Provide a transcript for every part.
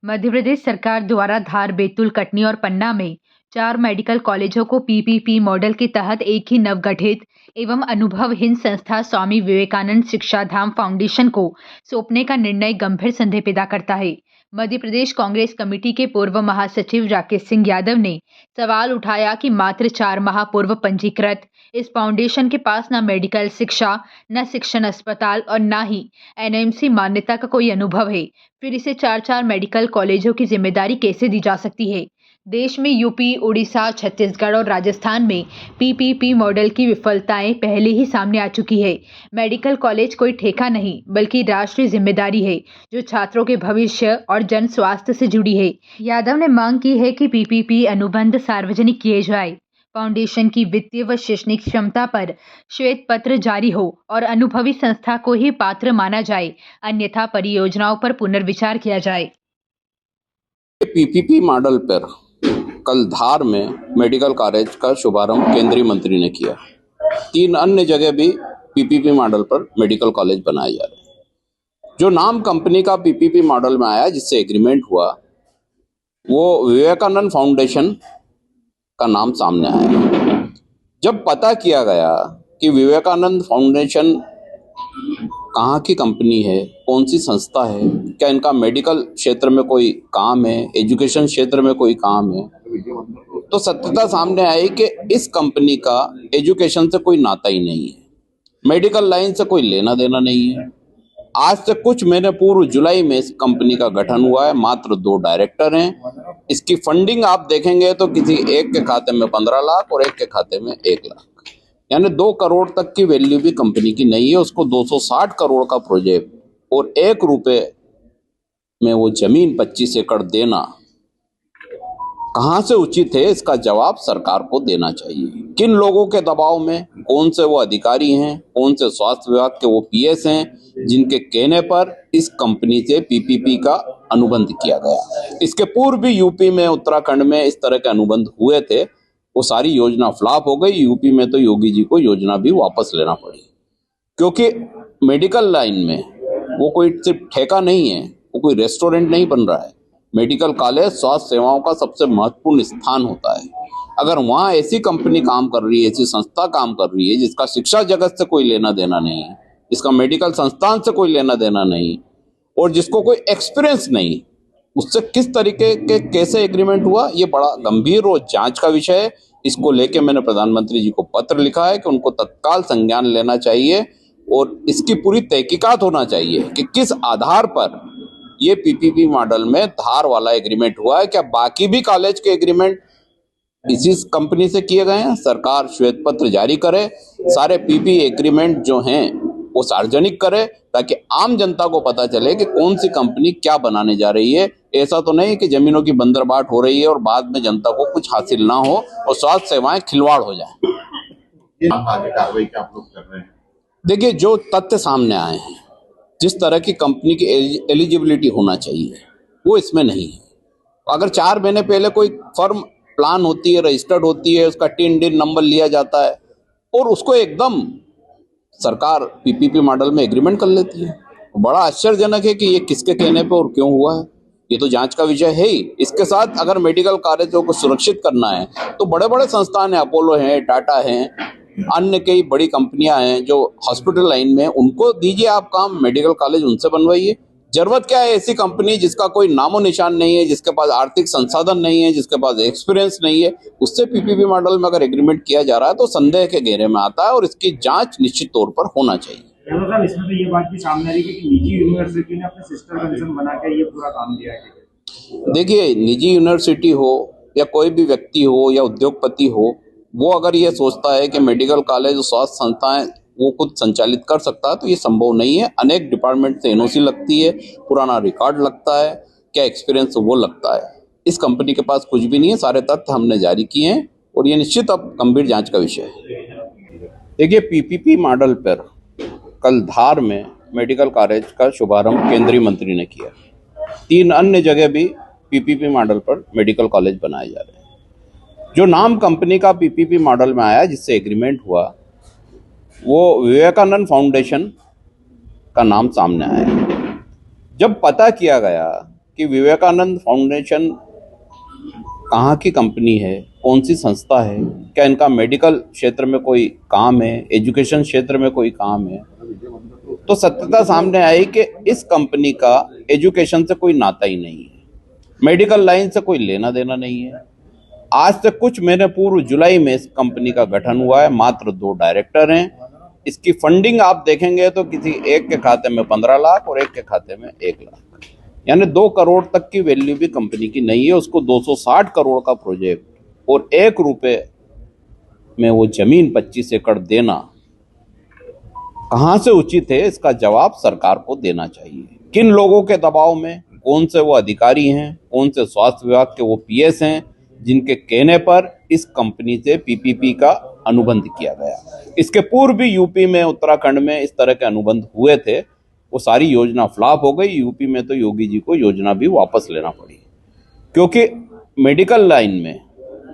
मध्य प्रदेश सरकार द्वारा धार, बैतूल, कटनी और पन्ना में 4 मेडिकल कॉलेजों को पीपीपी मॉडल के तहत एक ही नवगठित एवं अनुभवहीन संस्था स्वामी विवेकानंद शिक्षा धाम फाउंडेशन को सौंपने का निर्णय गंभीर संदेह पैदा करता है। मध्य प्रदेश कांग्रेस कमेटी के पूर्व महासचिव राकेश सिंह यादव ने सवाल उठाया कि मात्र 4 माह पूर्व पंजीकृत इस फाउंडेशन के पास न मेडिकल शिक्षा, न शिक्षण अस्पताल और न ही एनएमसी मान्यता का कोई अनुभव है। फिर इसे 4 मेडिकल कॉलेजों की जिम्मेदारी कैसे दी जा सकती है। देश में यूपी, उड़ीसा, छत्तीसगढ़ और राजस्थान में पीपीपी मॉडल की विफलताएं पहले ही सामने आ चुकी है। मेडिकल कॉलेज कोई ठेका नहीं बल्कि राष्ट्रीय जिम्मेदारी है जो छात्रों के भविष्य और जन स्वास्थ्य से जुड़ी है। यादव ने मांग की है कि पीपीपी अनुबंध सार्वजनिक किए जाए, फाउंडेशन की वित्तीय व शैक्षणिक क्षमता पर श्वेत पत्र जारी हो और अनुभवी संस्था को ही पात्र माना जाए, अन्यथा परियोजनाओं पर पुनर्विचार किया जाए। पीपीपी मॉडल पर कल धार में मेडिकल कॉलेज का शुभारंभ केंद्रीय मंत्री ने किया। 3 अन्य जगह भी पीपीपी मॉडल पर मेडिकल कॉलेज बनाए जा रहे हैं। जो नाम कंपनी का पीपीपी मॉडल में आया, जिससे एग्रीमेंट हुआ, वो विवेकानंद फाउंडेशन का नाम सामने आया। जब पता किया गया कि विवेकानंद फाउंडेशन कहाँ की कंपनी है, कौन सी संस्था है, क्या इनका मेडिकल क्षेत्र में कोई काम है, एजुकेशन क्षेत्र में कोई काम है, तो सत्यता सामने आई कि इस कंपनी का एजुकेशन से कोई नाता ही नहीं है, मेडिकल लाइन से कोई लेना देना नहीं है। आज से कुछ महीने पूर्व जुलाई में इस कंपनी का गठन हुआ है। मात्र 2 डायरेक्टर हैं। इसकी फंडिंग आप देखेंगे तो किसी एक के खाते में 15 लाख और एक के खाते में 1 लाख, यानी 2 करोड़ तक की वैल्यू भी कंपनी की नहीं है। उसको 260 करोड़ का प्रोजेक्ट और 1 रुपए में वो जमीन 25 एकड़ देना कहां से उचित है, इसका जवाब सरकार को देना चाहिए। किन लोगों के दबाव में, कौन से वो अधिकारी हैं, कौन से स्वास्थ्य विभाग के वो पीएस हैं जिनके कहने पर इस कंपनी से पीपीपी का अनुबंध किया गया। इसके पूर्व भी यूपी में, उत्तराखंड में इस तरह के अनुबंध हुए थे। वो सारी योजना फ्लॉप हो गई। यूपी में तो योगी जी को योजना भी वापस लेना पड़ी, क्योंकि मेडिकल लाइन में वो कोई सिर्फ ठेका नहीं है, वो कोई रेस्टोरेंट नहीं बन रहा है। मेडिकल कॉलेज स्वास्थ्य सेवाओं का सबसे महत्वपूर्ण स्थान होता है। अगर वहाँ ऐसी कंपनी काम कर रही है, ऐसी संस्था काम कर रही है जिसका शिक्षा जगत से कोई लेना देना नहीं है, जिसका मेडिकल संस्थान से कोई लेना देना नहीं, और जिसको कोई एक्सपीरियंस नहीं, उससे किस तरीके के कैसे एग्रीमेंट हुआ, ये बड़ा गंभीर और जांच का विषय है। इसको लेके मैंने प्रधानमंत्री जी को पत्र लिखा है कि उनको तत्काल संज्ञान लेना चाहिए और इसकी पूरी तहकीकात होना चाहिए कि किस आधार पर ये पीपीपी मॉडल में धार वाला एग्रीमेंट हुआ है। क्या बाकी भी कॉलेज के एग्रीमेंट इसी कंपनी से किए गए हैं? सरकार श्वेत पत्र जारी करे, सारे पीपी एग्रीमेंट जो हैं वो सार्वजनिक करे, ताकि आम जनता को पता चले कि कौन सी कंपनी क्या बनाने जा रही है। ऐसा तो नहीं कि जमीनों की बंदरबाट हो रही है और बाद में जनता को कुछ हासिल ना हो और स्वास्थ्य सेवाएं खिलवाड़ हो जाए। कार्रवाई क्या आप लोग कर रहे हैं? देखिए, जो तथ्य सामने आए हैं, जिस तरह की कंपनी की एलिजिबिलिटी होना चाहिए वो इसमें नहीं है। अगर 4 महीने पहले कोई फर्म प्लान होती है, रजिस्टर्ड होती है, उसका टिन नंबर लिया जाता है और उसको एकदम सरकार पीपीपी मॉडल में एग्रीमेंट कर लेती है। बड़ा आश्चर्यजनक है कि ये किसके कहने पे और क्यों हुआ है, ये तो जांच का विषय है ही। इसके साथ अगर मेडिकल कॉलेजों को सुरक्षित करना है तो बड़े बड़े संस्थान हैं, अपोलो हैं, टाटा हैं, अन्य कई बड़ी कंपनियां हैं जो हॉस्पिटल लाइन में, उनको दीजिए आप काम, मेडिकल कॉलेज उनसे बनवाइए। जरूरत क्या है ऐसी कंपनी जिसका कोई नामो निशान नहीं है, जिसके पास आर्थिक संसाधन नहीं है, जिसके पास एक्सपीरियंस नहीं है, उससे पीपीपी मॉडल में अगर एग्रीमेंट किया जा रहा है तो संदेह के घेरे में आता है और इसकी जांच निश्चित तौर पर होना चाहिए। इसमें तो ये बात भी सामने आ रही है कि निजी यूनिवर्सिटी ने अपने सिस्टर कंसर्न बना के ये पूरा काम दिया है। देखिए, निजी यूनिवर्सिटी हो या कोई भी व्यक्ति हो या उद्योगपति हो, वो अगर ये सोचता है कि मेडिकल कॉलेज और स्वास्थ्य संस्थाएं वो खुद संचालित कर सकता है तो ये संभव नहीं है। अनेक डिपार्टमेंट से एनओसी लगती है, पुराना रिकॉर्ड लगता है, क्या एक्सपीरियंस वो लगता है। इस कंपनी के पास कुछ भी नहीं है। सारे तथ्य हमने जारी किए हैं और ये निश्चित अब गंभीर जांच का विषय है। देखिए, पीपीपी मॉडल पर कल धार में मेडिकल कॉलेज का शुभारंभ केंद्रीय मंत्री ने किया। 3 अन्य जगह भी पीपीपी मॉडल पर मेडिकल कॉलेज बनाए जा रहे हैं। जो नाम कंपनी का पीपीपी मॉडल में आया, जिससे एग्रीमेंट हुआ, वो विवेकानंद फाउंडेशन का नाम सामने आया। जब पता किया गया कि विवेकानंद फाउंडेशन कहाँ की कंपनी है, कौन सी संस्था है, क्या इनका मेडिकल क्षेत्र में कोई काम है, एजुकेशन क्षेत्र में कोई काम है, तो सत्यता सामने आई कि इस कंपनी का एजुकेशन से कोई नाता ही नहीं है, मेडिकल लाइन से कोई लेना देना नहीं है। आज से कुछ महीने पूर्व जुलाई में इस कंपनी का गठन हुआ है, मात्र 2 डायरेक्टर हैं। इसकी फंडिंग आप देखेंगे तो किसी एक के खाते में 15 लाख और एक के खाते में 1 लाख, यानी 2 करोड़ तक की वैल्यू भी कंपनी की नहीं है। उसको 260 करोड़ का प्रोजेक्ट और 1 रुपए में वो जमीन 25 एकड़ देना कहां से उचित है, इसका जवाब सरकार को देना चाहिए। किन लोगों के दबाव में, कौन से वो अधिकारी हैं, कौन से स्वास्थ्य विभाग के वो पीएस हैं जिनके कहने पर इस कंपनी से पीपीपी का अनुबंध किया गया। इसके पूर्व भी यूपी में, उत्तराखंड में इस तरह के अनुबंध हुए थे, वो सारी योजना फ्लॉप हो गई। यूपी में तो योगी जी को योजना भी वापस लेना पड़ी, क्योंकि मेडिकल लाइन में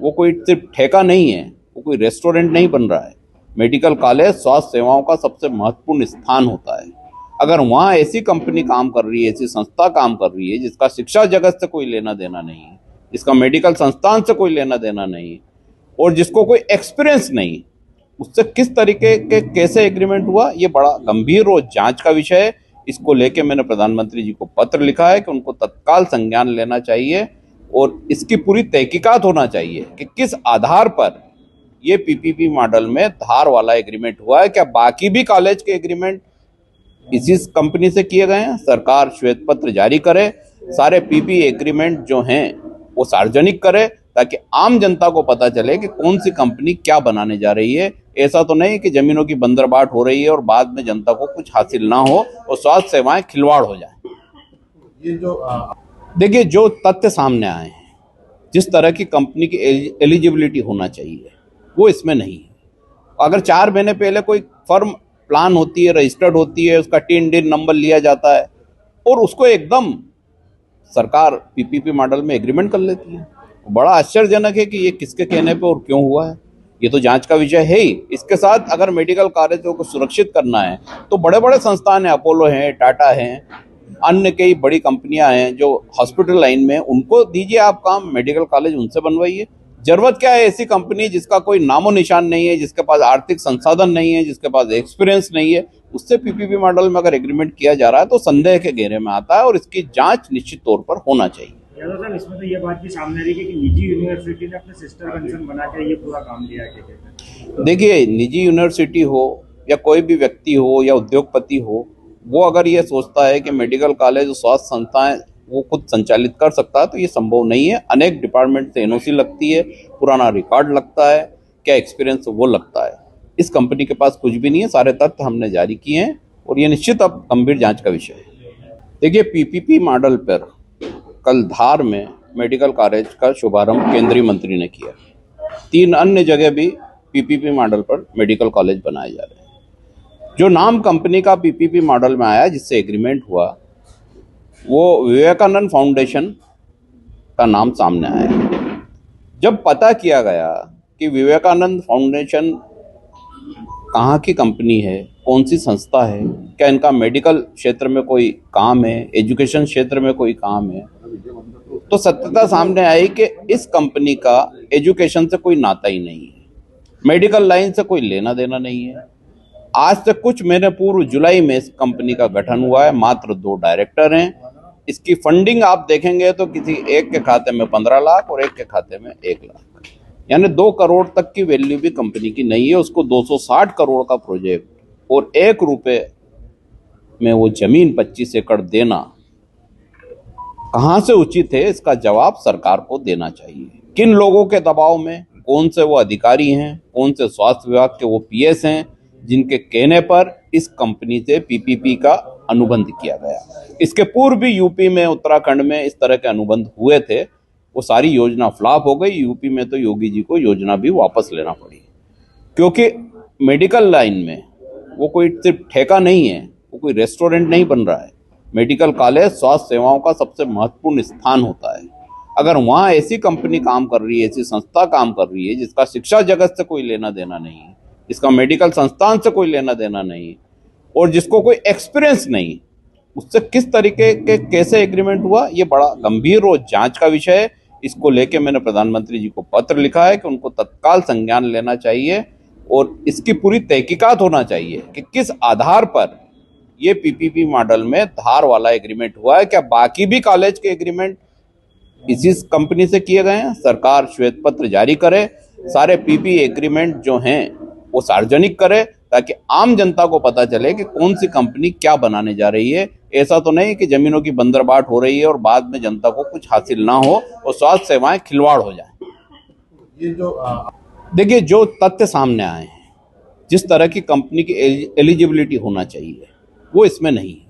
वो कोई सिर्फ ठेका नहीं है, वो कोई रेस्टोरेंट नहीं बन रहा है। मेडिकल कॉलेज स्वास्थ्य सेवाओं का सबसे महत्वपूर्ण स्थान होता है। अगर वहाँ ऐसी कंपनी काम कर रही है, ऐसी संस्था काम कर रही है जिसका शिक्षा जगत से कोई लेना देना नहीं है, जिसका मेडिकल संस्थान से कोई लेना देना नहीं और जिसको कोई एक्सपीरियंस नहीं, उससे किस तरीके के कैसे एग्रीमेंट हुआ, ये बड़ा गंभीर और जांच का विषय है। इसको लेके मैंने प्रधानमंत्री जी को पत्र लिखा है कि उनको तत्काल संज्ञान लेना चाहिए और इसकी पूरी तहकीकात होना चाहिए कि किस आधार पर ये पीपीपी मॉडल में धार वाला एग्रीमेंट हुआ है। क्या बाकी भी कॉलेज के एग्रीमेंट इसी कंपनी से किए गए हैं? सरकार श्वेत पत्र जारी करे, सारे पीपी एग्रीमेंट जो हैं वो सार्वजनिक करे, ताकि आम जनता को पता चले कि कौन सी कंपनी क्या बनाने जा रही है। ऐसा तो नहीं कि जमीनों की बंदरबाट हो रही है और बाद में जनता को कुछ हासिल ना हो और स्वास्थ्य सेवाएं खिलवाड़ हो जाए। ये जो देखिए, जो तथ्य सामने आए हैं, जिस तरह की कंपनी की एलिजिबिलिटी होना चाहिए वो इसमें नहीं है। अगर 4 महीने पहले कोई फर्म प्लान होती है, रजिस्टर्ड होती है, उसका टिन डिन नंबर लिया जाता है और उसको एकदम सरकार पीपीपी मॉडल में एग्रीमेंट कर लेती है। बड़ा आश्चर्यजनक है कि ये किसके कहने पे और क्यों हुआ है, ये तो जांच का विषय है ही। इसके साथ अगर मेडिकल कॉलेजों को सुरक्षित करना है तो बड़े बड़े संस्थान हैं, अपोलो हैं, टाटा हैं, अन्य कई बड़ी कंपनियां हैं जो हॉस्पिटल लाइन में, उनको दीजिए आप काम, मेडिकल कॉलेज उनसे बनवाइए। जरूरत क्या है ऐसी कंपनी जिसका कोई नामो निशान नहीं है, जिसके पास आर्थिक संसाधन नहीं है, जिसके पास एक्सपीरियंस नहीं है, उससे पीपीपी मॉडल में अगर एग्रीमेंट किया जा रहा है तो संदेह के घेरे में आता है और इसकी जांच निश्चित तौर पर होना चाहिए। यादव साहब, इसमें तो ये बात भी सामने आ रही है कि निजी यूनिवर्सिटी ने अपने सिस्टर कंसर्न बना के ये पूरा काम दिया है। देखिए, निजी यूनिवर्सिटी हो या कोई भी व्यक्ति हो या उद्योगपति हो, वो अगर ये सोचता है कि मेडिकल कॉलेज और स्वास्थ्य संस्थाएं वो खुद संचालित कर सकता है तो ये संभव नहीं है। अनेक डिपार्टमेंट से एनओसी लगती है, पुराना रिकॉर्ड लगता है, क्या एक्सपीरियंस वो लगता है। इस कंपनी के पास कुछ भी नहीं है, सारे तथ्य हमने जारी किए हैं और ये निश्चित अब गंभीर जांच का विषय है। देखिए, पीपीपी मॉडल पर कल धार में मेडिकल कॉलेज का शुभारंभ केंद्रीय मंत्री ने किया। 3 अन्य जगह भी पीपीपी मॉडल पर मेडिकल कॉलेज बनाए जा रहे हैं। जो नाम कंपनी का पीपीपी मॉडल में आया, जिससे एग्रीमेंट हुआ, वो विवेकानंद फाउंडेशन का नाम सामने आया। जब पता किया गया कि विवेकानंद फाउंडेशन कहाँ की कंपनी है, कौन सी संस्था है, क्या इनका मेडिकल क्षेत्र में कोई काम है, एजुकेशन क्षेत्र में कोई काम है, तो सत्यता सामने आई कि इस कंपनी का एजुकेशन से कोई नाता ही नहीं है, मेडिकल लाइन से कोई लेना देना नहीं है। आज से कुछ महीने पूर्व जुलाई में इस कंपनी का गठन हुआ है, मात्र 2 डायरेक्टर हैं। इसकी फंडिंग आप देखेंगे तो किसी एक के खाते में 15 लाख और एक के खाते में 1 लाख, यानी 2 करोड़ तक की वैल्यू भी कंपनी की नहीं है। उसको 260 करोड़ का प्रोजेक्ट और 1 रुपए में वो जमीन 25 एकड़ देना कहां से उचित है, इसका जवाब सरकार को देना चाहिए। किन लोगों के दबाव में, कौन से वो अधिकारी हैं, कौन से स्वास्थ्य विभाग के वो पीएस हैं जिनके कहने पर इस कंपनी से पीपीपी का अनुबंध किया गया। इसके पूर्व भी यूपी में, उत्तराखंड में इस तरह के अनुबंध हुए थे, वो सारी योजना फ्लॉप हो गई। यूपी में तो योगी जी को योजना भी वापस लेना पड़ी, क्योंकि मेडिकल लाइन में वो कोई सिर्फ ठेका नहीं है, वो कोई रेस्टोरेंट नहीं बन रहा है। मेडिकल कॉलेज स्वास्थ्य सेवाओं का सबसे महत्वपूर्ण स्थान होता है। अगर वहाँ ऐसी कंपनी काम कर रही है, ऐसी संस्था काम कर रही है जिसका शिक्षा जगत से कोई लेना देना नहीं है, जिसका मेडिकल संस्थान से कोई लेना देना नहीं और जिसको कोई एक्सपीरियंस नहीं, उससे किस तरीके के कैसे एग्रीमेंट हुआ, ये बड़ा गंभीर और जांच का विषय है। इसको लेके मैंने प्रधानमंत्री जी को पत्र लिखा है कि उनको तत्काल संज्ञान लेना चाहिए और इसकी पूरी तहकीकात होना चाहिए कि किस आधार पर ये पीपीपी मॉडल में धार वाला एग्रीमेंट हुआ है। क्या बाकी भी कॉलेज के एग्रीमेंट इसी कंपनी से किए गए हैं? सरकार श्वेत पत्र जारी करे, सारे पीपी एग्रीमेंट जो हैं वो सार्वजनिक करे, ताकि आम जनता को पता चले कि कौन सी कंपनी क्या बनाने जा रही है। ऐसा तो नहीं कि जमीनों की बंदरबाट हो रही है और बाद में जनता को कुछ हासिल ना हो और स्वास्थ्य सेवाएं खिलवाड़ हो जाए। ये जो देखिए, जो तथ्य सामने आए हैं, जिस तरह की कंपनी की एलिजिबिलिटी होना चाहिए वो इसमें नहीं है।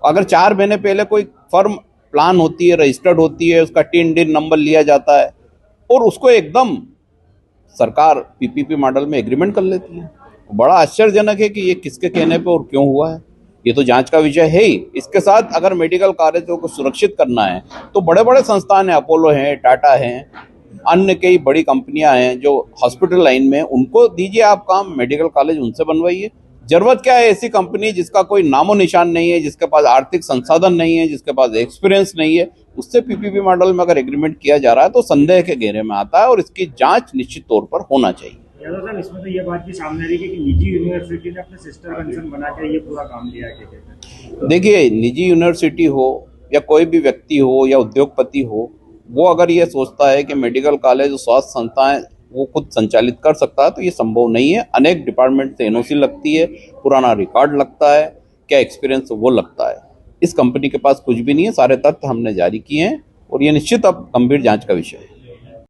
अगर 4 महीने पहले कोई फर्म प्लान होती है, रजिस्टर्ड होती है, उसका टिन डिन नंबर लिया जाता है और उसको एकदम सरकार पीपीपी मॉडल में एग्रीमेंट कर लेती है। बड़ा आश्चर्यजनक है कि ये किसके कहने पे और क्यों हुआ है, ये तो जांच का विषय है ही। इसके साथ अगर मेडिकल कॉलेजों को सुरक्षित करना है तो बड़े बड़े संस्थान हैं, अपोलो हैं, टाटा हैं, अन्य कई बड़ी कंपनियां हैं जो हॉस्पिटल लाइन में, उनको दीजिए आप काम, मेडिकल कॉलेज उनसे बनवाइए। जरूरत क्या है ऐसी कंपनी जिसका कोई नामो निशान नहीं है, जिसके पास आर्थिक संसाधन नहीं है, जिसके पास एक्सपीरियंस नहीं है, उससे पीपीपी मॉडल में अगर एग्रीमेंट किया जा रहा है तो संदेह के घेरे में आता है और इसकी जांच निश्चित तौर पर होना चाहिए। यादव साहब, इसमें तो ये बात भी सामने आ रही है कि निजी यूनिवर्सिटी ने अपने सिस्टर कंसर्न बना के ये पूरा काम दिया है। क्या कहते हैं? देखिए, निजी यूनिवर्सिटी हो या कोई भी व्यक्ति हो या उद्योगपति हो, वो अगर ये सोचता है कि मेडिकल कॉलेज और स्वास्थ्य संस्थाएं वो खुद संचालित कर सकता है तो ये संभव नहीं है। अनेक डिपार्टमेंट से एनओसी लगती है, पुराना रिकॉर्ड लगता है, क्या एक्सपीरियंस वो लगता है। इस कंपनी के पास कुछ भी नहीं है, सारे तथ्य हमने जारी किए हैं और ये निश्चित अब गंभीर जांच का विषय है।